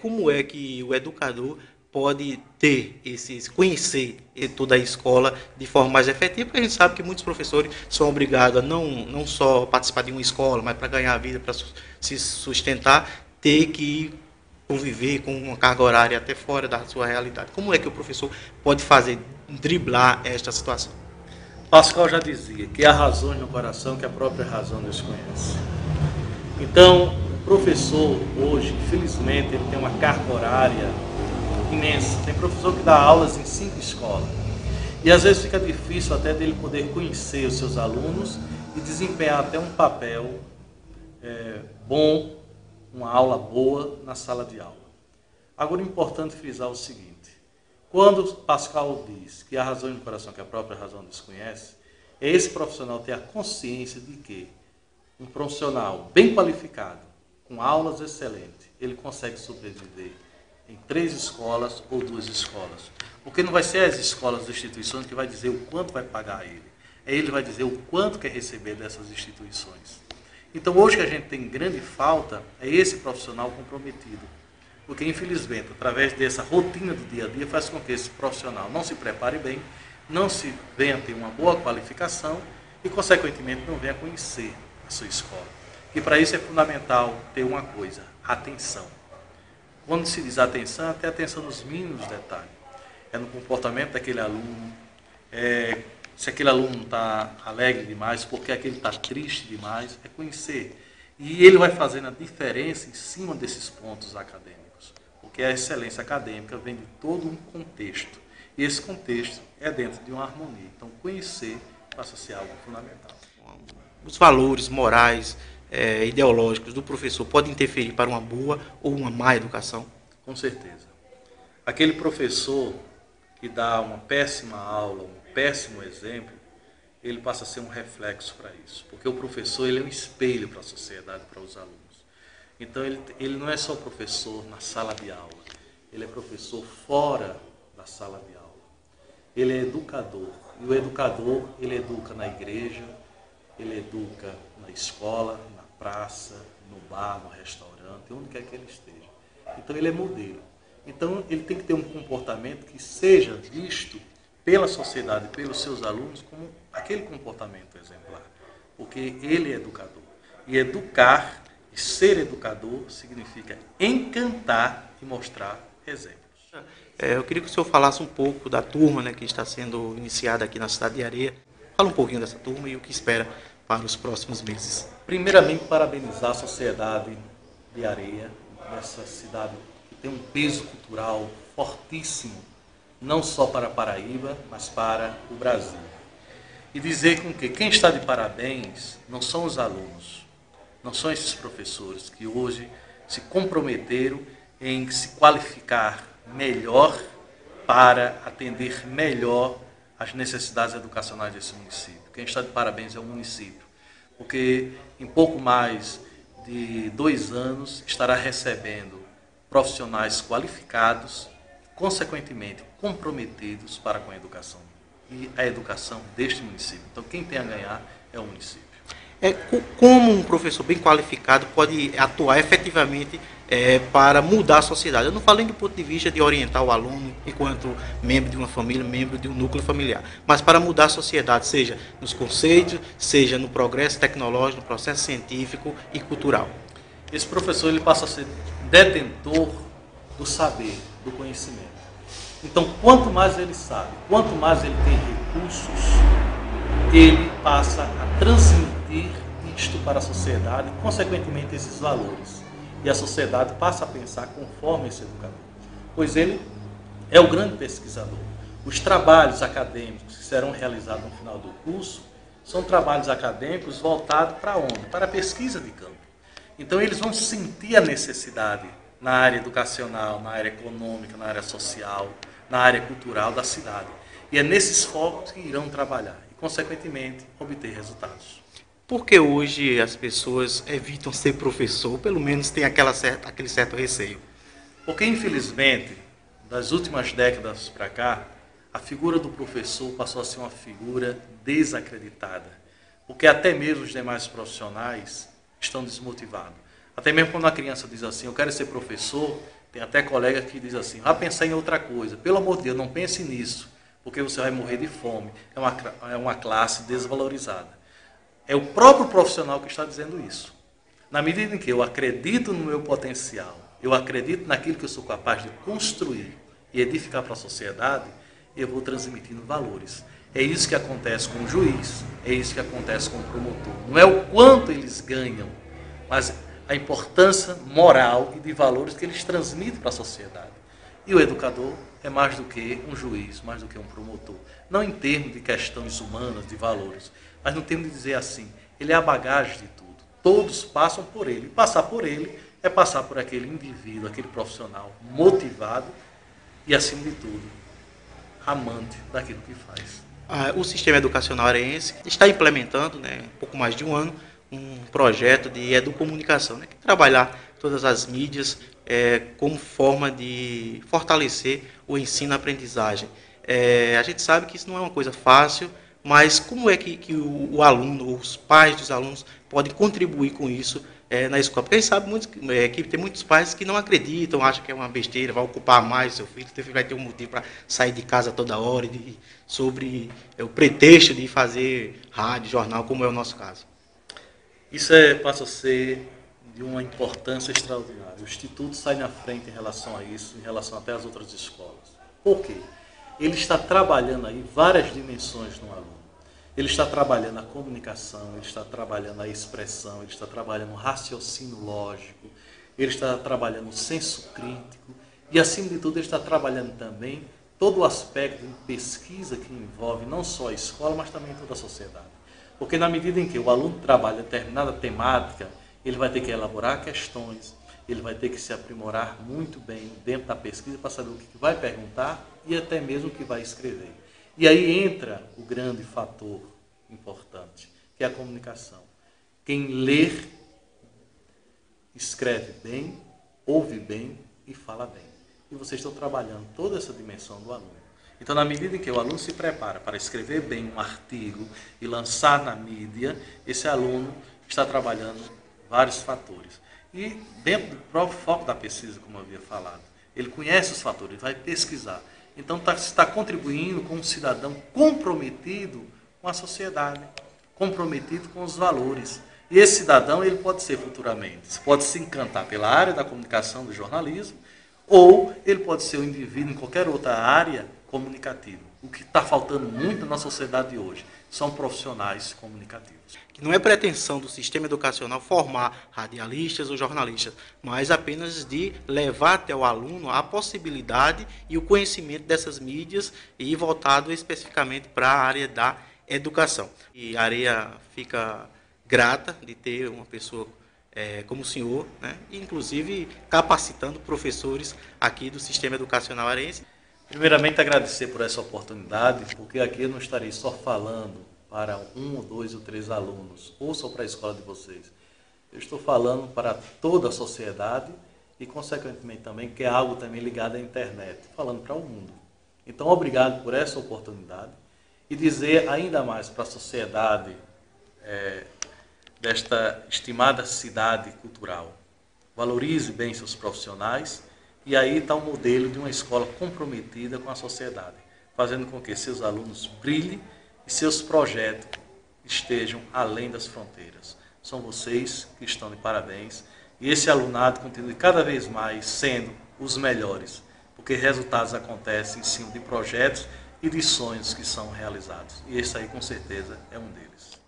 como é que o educador pode ter conhecer toda a escola de forma mais efetiva, porque a gente sabe que muitos professores são obrigados a não só participar de uma escola, mas para ganhar a vida, para se sustentar, ter que conviver com uma carga horária até fora da sua realidade. Como é que o professor pode fazer, driblar esta situação? Pascal já dizia que há razões no coração que a própria razão desconhece. Então, o professor hoje, infelizmente, ele tem uma carga horária imensa. Tem professor que dá aulas em 5 escolas. E às vezes fica difícil até dele poder conhecer os seus alunos e desempenhar até um papel bom, uma aula boa na sala de aula. Agora é importante frisar o seguinte: quando Pascal diz que há razão no coração que a própria razão desconhece, é esse profissional ter a consciência de que um profissional bem qualificado, com aulas excelentes, ele consegue sobreviver em 3 escolas ou 2 escolas. Porque não vai ser as escolas ou instituições que vai dizer o quanto vai pagar a ele. Ele vai dizer o quanto quer receber dessas instituições. Então hoje que a gente tem grande falta é esse profissional comprometido. Porque infelizmente, através dessa rotina do dia a dia, faz com que esse profissional não se prepare bem, não se venha ter uma boa qualificação e consequentemente não venha conhecer a sua escola. E para isso é fundamental ter uma coisa: atenção. Quando se diz atenção, até atenção nos mínimos detalhes. É no comportamento daquele aluno, se aquele aluno está alegre demais, porque aquele está triste demais, é conhecer. E ele vai fazendo a diferença em cima desses pontos acadêmicos. Porque a excelência acadêmica vem de todo um contexto. E esse contexto é dentro de uma harmonia. Então, conhecer passa a ser algo fundamental. Os valores morais, ideológicos do professor podem interferir para uma boa ou uma má educação? Com certeza. Aquele professor que dá uma péssima aula, um péssimo exemplo, ele passa a ser um reflexo para isso. Porque o professor ele é um espelho para a sociedade, para os alunos. Então ele não é só professor na sala de aula, ele é professor fora da sala de aula. Ele é educador. E o educador, ele educa na igreja, ele educa na escola, na praça, no bar, no restaurante, onde quer que ele esteja. Então ele é modelo. Então ele tem que ter um comportamento que seja visto pela sociedade, pelos seus alunos, como aquele comportamento exemplar. Porque ele é educador. E educar e ser educador significa encantar e mostrar exemplos. Eu queria que o senhor falasse um pouco da turma, né, que está sendo iniciada aqui na cidade de Areia. Fala um pouquinho dessa turma e o que espera para os próximos meses. Primeiramente, parabenizar a sociedade de Areia, dessa cidade que tem um peso cultural fortíssimo, não só para a Paraíba, mas para o Brasil. E dizer com que quem está de parabéns não são os alunos, não são esses professores que hoje se comprometeram em se qualificar melhor para atender melhor as necessidades educacionais desse município. Quem está de parabéns é o município, porque em pouco mais de 2 anos estará recebendo profissionais qualificados, consequentemente comprometidos para com a educação e a educação deste município. Então quem tem a ganhar é o município. Como um professor bem qualificado pode atuar efetivamente para mudar a sociedade? Eu não falei do ponto de vista de orientar o aluno enquanto membro de uma família, membro de um núcleo familiar, mas para mudar a sociedade, seja nos conceitos, seja no progresso tecnológico, no processo científico e cultural. Esse professor ele passa a ser detentor do saber, do conhecimento. Então, quanto mais ele sabe, quanto mais ele tem recursos, ele passa a transmitir isto para a sociedade, consequentemente esses valores. E a sociedade passa a pensar conforme esse educador, pois ele é o grande pesquisador. Os trabalhos acadêmicos que serão realizados no final do curso são trabalhos acadêmicos voltados para onde? Para a pesquisa de campo. Então eles vão sentir a necessidade na área educacional, na área econômica, na área social, na área cultural da cidade. E é nesses focos que irão trabalhar e, consequentemente, obter resultados. Por que hoje as pessoas evitam ser professor, ou pelo menos tem aquele certo receio? Porque, infelizmente, das últimas décadas para cá, a figura do professor passou a ser uma figura desacreditada. Porque até mesmo os demais profissionais estão desmotivados. Até mesmo quando a criança diz assim, eu quero ser professor, tem até colega que diz assim, vá pensar em outra coisa. Pelo amor de Deus, não pense nisso, porque você vai morrer de fome. É uma classe desvalorizada. É o próprio profissional que está dizendo isso. Na medida em que eu acredito no meu potencial, eu acredito naquilo que eu sou capaz de construir e edificar para a sociedade, eu vou transmitindo valores. É isso que acontece com o juiz, é isso que acontece com o promotor. Não é o quanto eles ganham, mas a importância moral e de valores que eles transmitem para a sociedade. E o educador é mais do que um juiz, mais do que um promotor. Não em termos de questões humanas, de valores, mas no termo de dizer assim, ele é a bagagem de tudo. Todos passam por ele. E passar por ele é passar por aquele indivíduo, aquele profissional motivado e, acima de tudo, amante daquilo que faz. O sistema educacional areense está implementando, um pouco mais de um ano, um projeto de educomunicação, que trabalhar todas as mídias como forma de fortalecer o ensino-aprendizagem. A gente sabe que isso não é uma coisa fácil, mas como é que o aluno, os pais dos alunos podem contribuir com isso na escola? Porque a gente sabe que tem muitos pais que não acreditam, acham que é uma besteira, vai ocupar mais seu filho vai ter um motivo para sair de casa toda hora, sobre o pretexto de fazer rádio, jornal, como é o nosso caso. Isso passa a ser de uma importância extraordinária. O Instituto sai na frente em relação a isso, em relação até às outras escolas. Por quê? Ele está trabalhando aí várias dimensões no aluno. Ele está trabalhando a comunicação, ele está trabalhando a expressão, ele está trabalhando o raciocínio lógico, ele está trabalhando o senso crítico e, acima de tudo, ele está trabalhando também todo o aspecto de pesquisa que envolve não só a escola, mas também toda a sociedade. Porque na medida em que o aluno trabalha determinada temática, ele vai ter que elaborar questões, ele vai ter que se aprimorar muito bem dentro da pesquisa para saber o que vai perguntar e até mesmo o que vai escrever. E aí entra o grande fator importante, que é a comunicação. Quem lê, escreve bem, ouve bem e fala bem. E vocês estão trabalhando toda essa dimensão do aluno. Então, na medida em que o aluno se prepara para escrever bem um artigo e lançar na mídia, esse aluno está trabalhando vários fatores. E dentro do próprio foco da pesquisa, como eu havia falado, ele conhece os fatores, ele vai pesquisar. Então, está contribuindo com um cidadão comprometido com a sociedade, comprometido com os valores. E esse cidadão, ele pode ser futuramente, pode se encantar pela área da comunicação, do jornalismo, ou ele pode ser um indivíduo em qualquer outra área comunicativa. O que está faltando muito na sociedade de hoje são profissionais comunicativos. Que não é pretensão do sistema educacional formar radialistas ou jornalistas, mas apenas de levar até o aluno a possibilidade e o conhecimento dessas mídias e voltado especificamente para a área da educação. E a Areia fica grata de ter uma pessoa como o senhor, e inclusive capacitando professores aqui do sistema educacional areense. Primeiramente, agradecer por essa oportunidade, porque aqui eu não estarei só falando para 1, ou 2 ou 3 alunos, ou só para a escola de vocês. Eu estou falando para toda a sociedade e, consequentemente, também, que é algo também ligado à internet, falando para o mundo. Então, obrigado por essa oportunidade e dizer ainda mais para a sociedade desta estimada cidade cultural. Valorize bem seus profissionais. E aí está o modelo de uma escola comprometida com a sociedade, fazendo com que seus alunos brilhem e seus projetos estejam além das fronteiras. São vocês que estão de parabéns e esse alunado continue cada vez mais sendo os melhores, porque resultados acontecem em cima de projetos e de sonhos que são realizados. E esse aí, com certeza, é um deles.